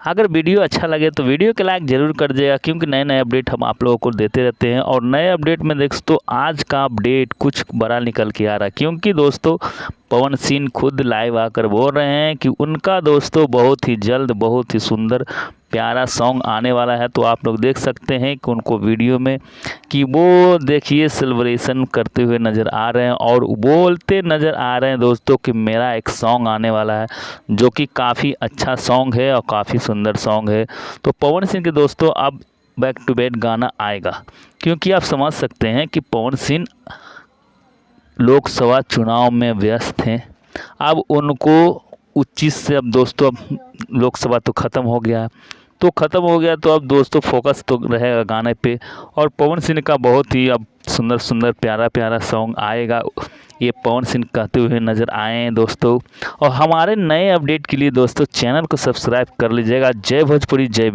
अगर वीडियो अच्छा लगे तो वीडियो के लाइक ज़रूर कर दीजिएगा, क्योंकि नए नए अपडेट हम आप लोगों को देते रहते हैं। और नए अपडेट में दोस्तों आज का अपडेट कुछ बड़ा निकल के आ रहा है, क्योंकि दोस्तों पवन सिंह खुद लाइव आकर बोल रहे हैं कि उनका दोस्तों बहुत ही जल्द बहुत ही सुंदर प्यारा सॉन्ग आने वाला है। तो आप लोग देख सकते हैं कि उनको वीडियो में कि वो देखिए सेलिब्रेशन करते हुए नज़र आ रहे हैं और बोलते नज़र आ रहे हैं दोस्तों कि मेरा एक सॉन्ग आने वाला है, जो कि काफ़ी अच्छा सॉन्ग है और काफ़ी सुंदर सॉन्ग है। तो पवन सिंह के दोस्तों अब बैक टू बैक गाना आएगा, क्योंकि आप समझ सकते हैं कि पवन सिंह लोकसभा चुनाव में व्यस्त हैं। अब उनको उस चीज़ से अब दोस्तों अब लोकसभा तो ख़त्म हो गया, तो अब दोस्तों फोकस तो रहेगा गाने पे। और पवन सिंह का बहुत ही अब सुंदर सुंदर प्यारा प्यारा सॉन्ग आएगा, ये पवन सिंह कहते हुए नज़र आए हैं दोस्तों। और हमारे नए अपडेट के लिए दोस्तों चैनल को सब्सक्राइब कर लीजिएगा। जय भोजपुरी जय